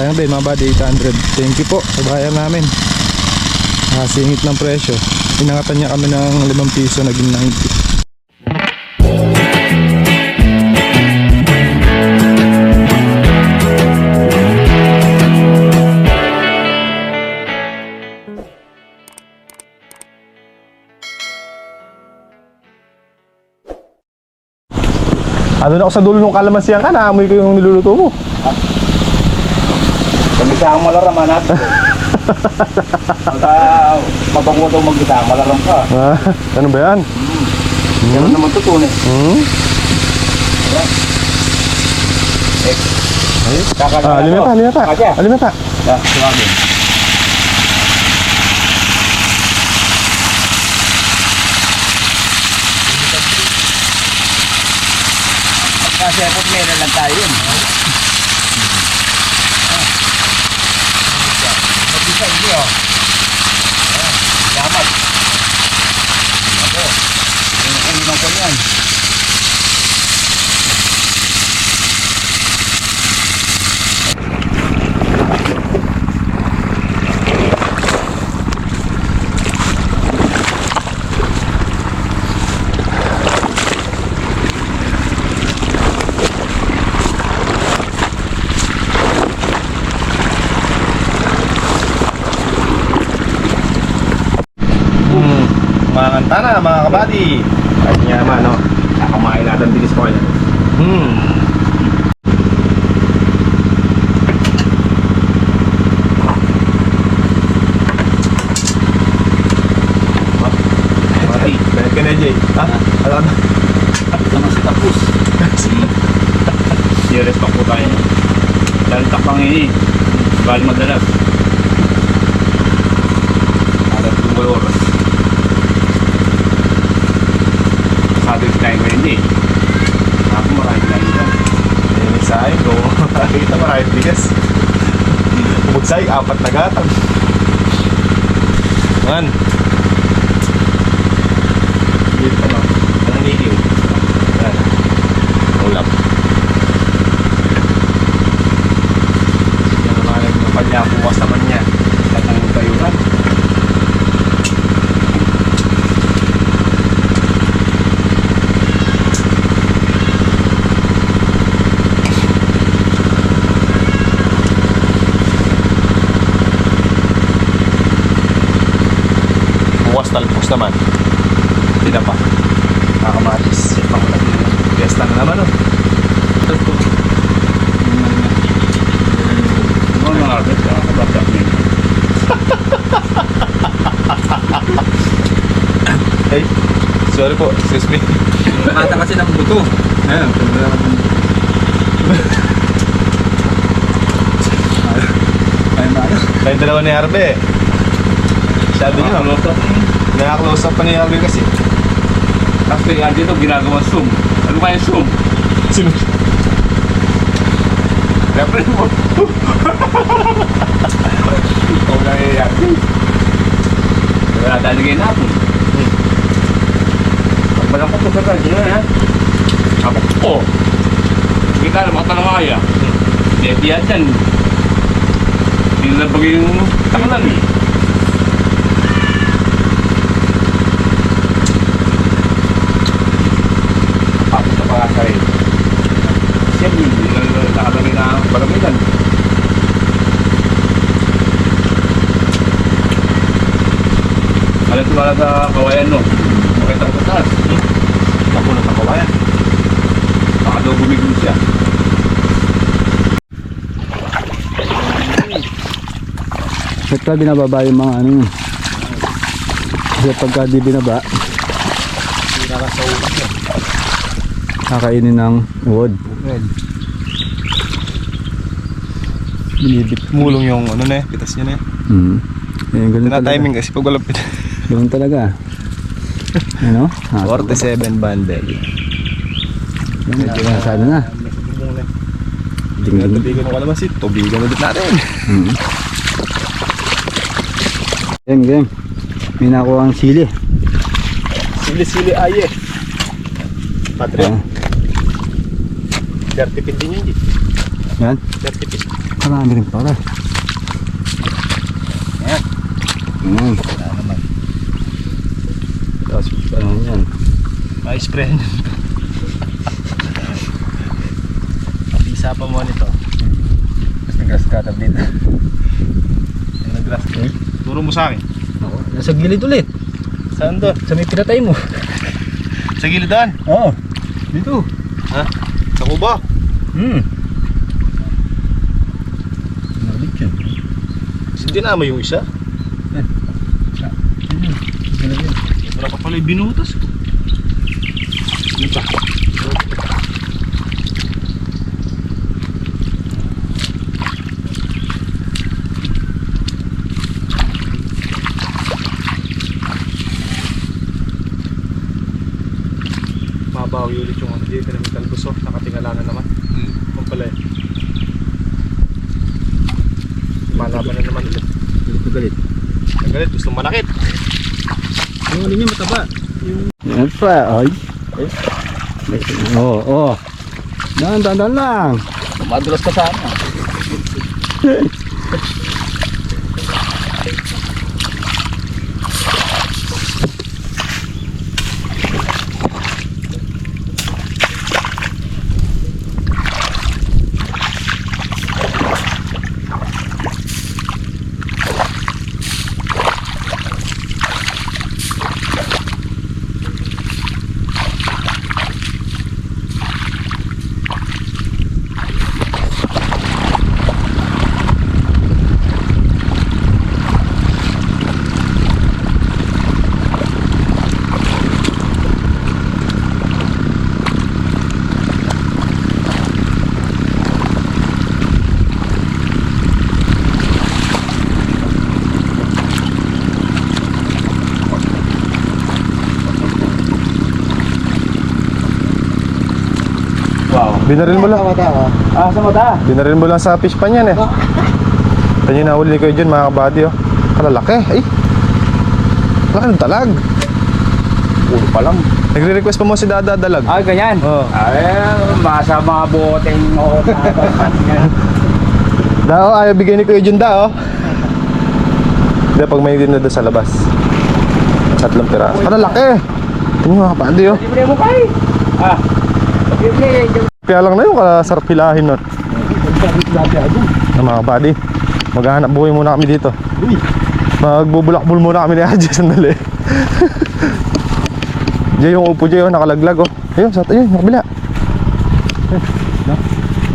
Sayang din mga buddy, 800. Thank you po sa buyer namin. Singit ng presyo. Inangatan niya kami ng 5 piso, naging 90. Ano na ako sa dulo ng kalamansiyan ka, naamoy ko yung niluluto mo. Mag-isa ang malaram, anak. Mabango daw mag-isa, malaram ka. Ano ba yan? Ganun naman ito tunay. Alimeta. Alimeta. Sumagin. Kasi apot meron lang tayo yun. Mag-isa hindi oh. Damat. Ako. Yung unang ko yan. Mga kanta na mga kabady. At niya naman no, nakamain natin bilis ko yan. Mati, balik ka na Jay. Ha? Alam na. Sama si Tapus. Serious pa po tayo. Dahil takpang ini. Bali madalas. Alat ng oras. Sabi tayo ngayon hindi. Ako maraming lang dyan. Ayun sa akin ko. Nakita maraming bigas. Umugsay, 4 na gatang. Man. Dito no. Anong niliw? Yan. Ulap. Yan naman ang palya bukas naman niya. At ang kayuran. Talpos naman. Hindi pa. Nakakamatis. Pang fiesta na naman oh. Ano nga agad ka? Nakabasa ko yun. Hey, sorry po. Excuse me. Nakata kasi ng buto. Ayan. Ayun na ayun. Kayo dalawa ni Harvey. Sabi nyo. Nakaklose up pa ni Harvey kasi. Kasi nga dito ginagawa zoom. Ano kaya zoom? Sino? Siyempre mo. Ikaw na iyak. Wala taligay na ako. Pagbalang ko ito sa tayo ha. Ako ko. Kita na mga talangaya. Diyan dyan. Hindi na bagay yung tangalan eh. Pakasay. Siyempre, nakalagay na baramilan. Alam wala sa kawayan no? Makita ko sa taas. Ako na sa kawayan. Baka daw gumigil siya. Ito binababa yung mga ano. Kasi pagka di binaba, kakainin ng wood. Binibit. Mulong yung ano na eh. Pitas niya na eh. Ganun Ito na talaga. timing kasi pag walang pitas. Ganun talaga. Ano? 47 bundle. Medyo nasado na. Ding-ding. Tubigan mo ka naman si tubigan ulit natin. Game. May nakuha ang sili. Sili-sili aye. Patreon. 30 pin din yun. Yan. 30 pin. Marami rin pala. Yan. Ayan. Wala naman. Tapos ano yan. Ma-spray niya. Pisa pa mo nito. Mas nag-grass cutter dito. Yung nag-grass. Turo mo sa akin. Ako, nasa gilid ulit. Saan doon? Sa may pinatay mo. Sa gilid doon? Oo. Dito. Ha? Sa kubo? Nalik yan. Hindi na yung isa. Wala pa pala yung binutas ko. Yun pa. Mabawi ulit yung ano dito na may talbusok. Nakatingala na naman. Kung pala eh. Malaban na naman ulit. Galit na galit. Ang galit, gustong manakit. Yung ano niya mataba. Yan pa. Ay. Oo. Oo. Dahan lang. Madulas ka sana. Binaril mo lang. Ah, sa mata. Binaril mo lang sa fish pan yan eh. Yan yung nahuli ni Kuya John, mga kabady oh. Kalalaki, ay. Laki ng talag. Puro pa lang. Nagre-request pa mo si Dada dalag. Ah, ganyan. Oh. Ay, masa mga boteng o Dao, ayaw bigay ni Kuya John dao. Hindi, pag may din na doon sa labas. 3 piraso. Kalalaki. Tingnan mga kabady oh. Libre mo kay. Ah. Libre. Kaya lang na yun, kasarap hilahin nun. Na mga kabady. Maghahanap buhay muna kami dito. Magbubulakbul muna kami ni Adja sandali. Diyan yung upo dyan, nakalaglag oh. Ayun, sa ayun, nakabila.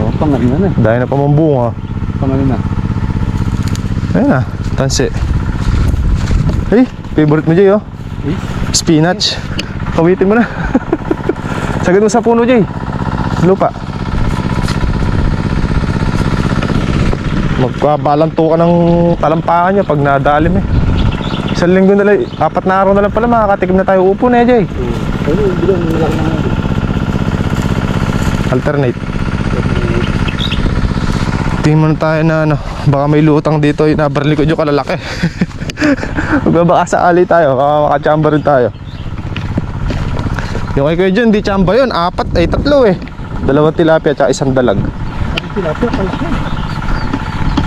Oo, pangalan na. Dahil na pamambunga. Pangalan na. Ayun na, tansi. Ay, favorite mo Jay oh. Spinach. Kawitin mo na. Sagad mo sa puno Jay. Lupa. Magpapalanto ka ng talampakan niya pag nadalim eh. 1 linggo na lang, 4 na araw na lang pala makakatikim na tayo upo na Jay. Alternate. Tingin muna tayo na ano, baka may lutang dito, inabarili ko yung kalalaki. Baka sakali tayo, baka makachamba rin tayo. Yung kay Kuya John, di chamba yun, 4 ay 3 eh. 2 tilapia at 1 dalag. Tilapia pala siya.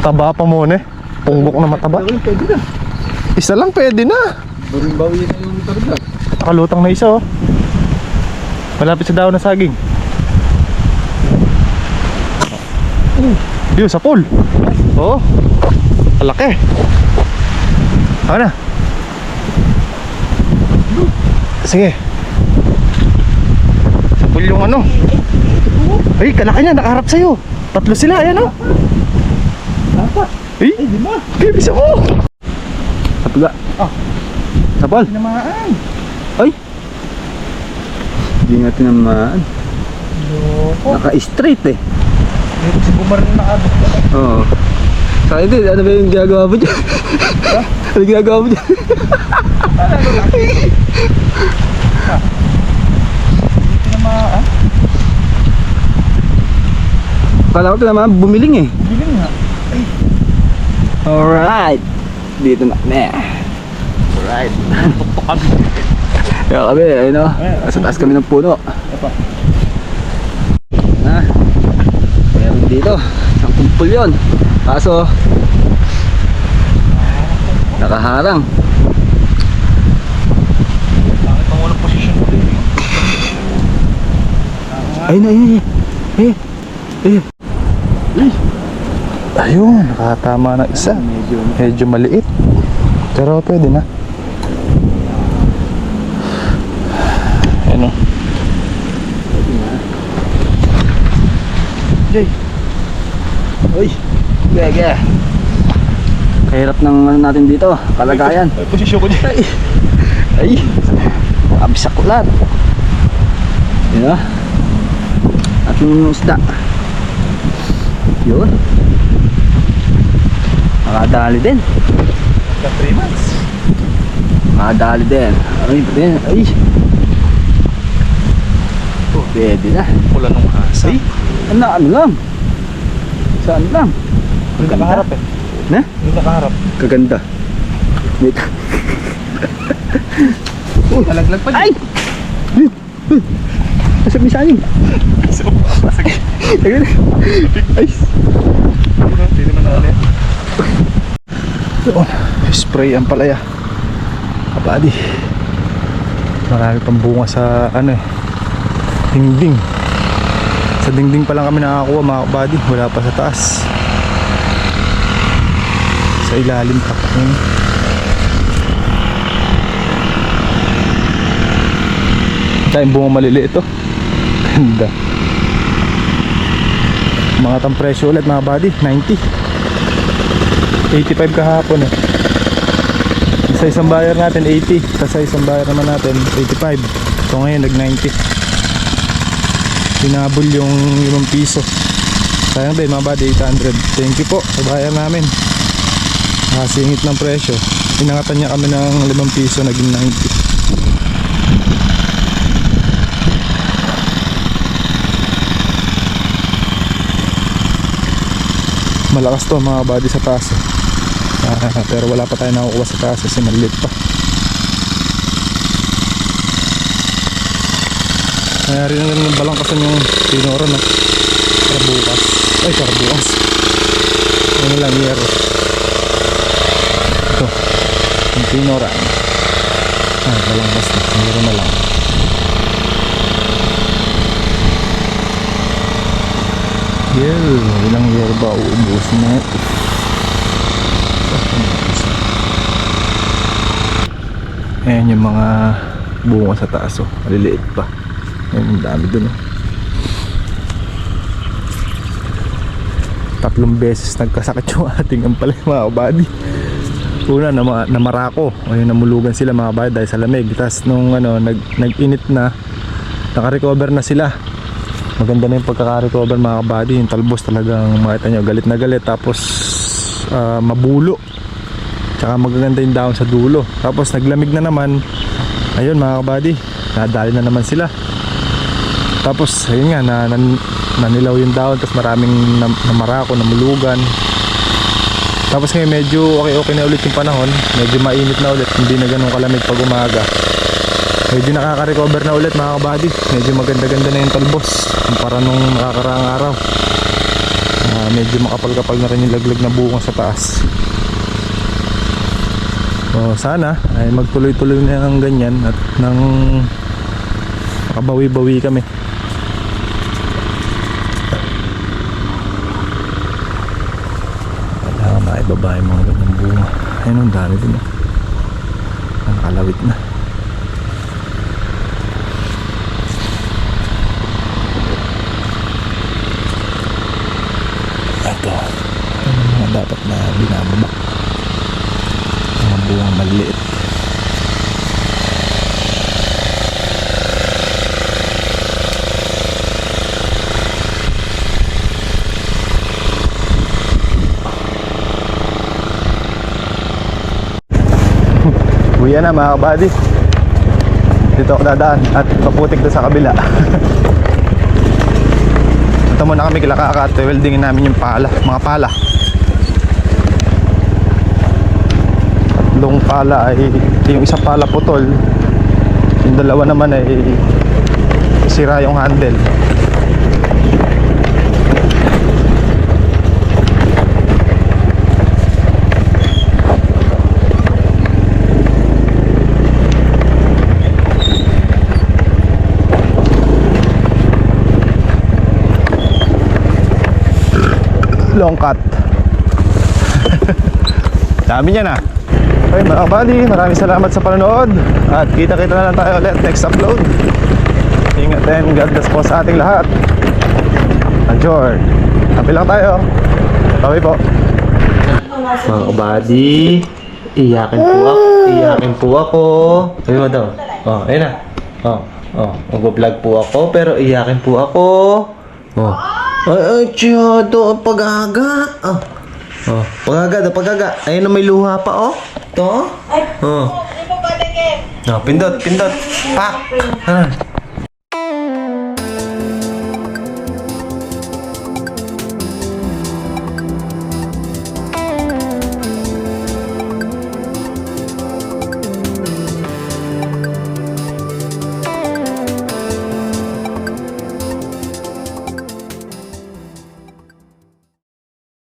Taba pa muna eh. Punggok na mataba. Pwede na. Isa lang pwede na. Bawi na yung targa. Nakalutang na isa oh. Malapit sa daon na saging. Yun, sa pool. Oo. Malaki. Ako na. Sige. Sa pool yung ano. Ay, kalaki niya, nakaharap sa'yo. 3 sila, ayan oh. Ay, 5. Ay, bisa mo. Kapga. Ah. Sapal. Tinamaan. Ay. Hindi nga tinamaan. Loko. Naka-straight eh. Dito si Bumar na nakabot ko. Oo. Sa akin din, ano ba yung ginagawa mo dyan? Ano yung ginagawa mo dyan? Tinamaan. Kala ko tinamaan, bumiling eh. Biling nga. Alright. Dito na kami. Alright. Kaya kami, ayun o. Sa taas kami ng puno. Meron dito. Ang apple yon. Kaso nakaharang. Bakit ang walang posisyon ko din? Ayun. Ayun, nakatama ng isa. Medyo maliit. Pero pwede na. Ayun o. Jay. Uy, gaya. Kahirap ng ano natin dito, kalagayan. Posisyon ko dyan. Ay, abisaklat. Yun o. At yung isda. Yun. Makadali din. Ka 3 months. Makadali din. Ay. Pwede na. Pula nung asa. Ano lang? Saan lang? Hindi nakaharap eh. Na? Hindi nakaharap. Kaganda. Wait. Nalaglag pa Ay! Nasa misaning. Ay! Hindi naman nakalit. Doon. Spray ang palaya. Kapadi. Marami pang bunga sa ano eh. Dingding. Sa dingding pa lang kami nakakuha mga kabady. Wala pa sa taas. Sa ilalim pa. Tayong bunga maliliit ito. Ganda. Mga tampresyo ulit mga buddy. 90. 85 kahapon eh. Sa isang buyer natin 80. Sa isang buyer naman natin 85. So ngayon nag 90. Pinabol yung 5 piso. Sayang din mga buddy, 800. Thank you po sa buyer namin. Nakasingit ng presyo. Inangatan niya kami ng 5 piso, naging 90. Malakas to mga buddy sa taas. Pero wala pa tayo nakukuha sa taas kasi maliit pa. Mayari na ng balangkasan yung tinoro no. Karabukas. Ay karabukas. Ano lang yero. Ito. Yung tinora. Balangkas na. Yero na lang. Ilang yero ba uubos na ito? Ayan yung mga bunga sa taas oh. Maliliit pa. Ayan yung dami dun oh. 3 beses nagkasakit yung ating ampalay mga kabady. Una namarako. Ayun, namulugan sila mga kabady dahil sa lamig. Tapos nung nag-init na, naka-recover na sila. Maganda na yung pagkaka-recover mga kabady. Yung talbos talagang makita nyo galit na galit. Tapos mabulo. Tsaka magaganda yung dahon sa dulo. Tapos naglamig na naman. Ayun mga kabady, nadali na naman sila. Tapos ayun nga nanilaw yung dahon. Tapos maraming namarako, namulugan. Tapos ngayon medyo okay na ulit yung panahon. Medyo mainit na ulit. Hindi na ganun kalamig pag umaga. Medyo nakaka-recover na ulit mga kabady. Medyo maganda-ganda na yung talbos kumpara nung nakakaraang araw. Medyo makapal-kapal na rin yung laglag na bunga sa taas. Sana ay magtuloy-tuloy na ng ganyan at nang makabawi-bawi kami. Kailangan maibaba yung mga ganyang bunga. Ayun ang dami din nakalawit na. Ito mga dapat na binababa. Mga bunga maliit. Uwi na mga kabady. Dito ako dadaan at paputik doon sa kabila. Ito muna kami kila Kaka at weldingin namin yung pala, mga pala. Tatlong pala ay yung isa pala putol, yung dalawa naman ay sira yung handle. long cut. Dami niya na. Okay mga kabady, maraming salamat sa panonood. At kita-kita na lang tayo ulit next upload. Ingat and God bless po sa ating lahat. Adjourn. Happy lang tayo. Bye po. Mga kabady, iyakin po ako. Sabi mo daw. Oh, ayun na. Mag-vlog po ako, pero iyakin po ako. Oh. Ay, tiyado, pag-aga. Pag-aga. Ayun na, may luha pa, oh. Ito, oh. Ay, hindi po pwede. Pindot. Pak. Ano?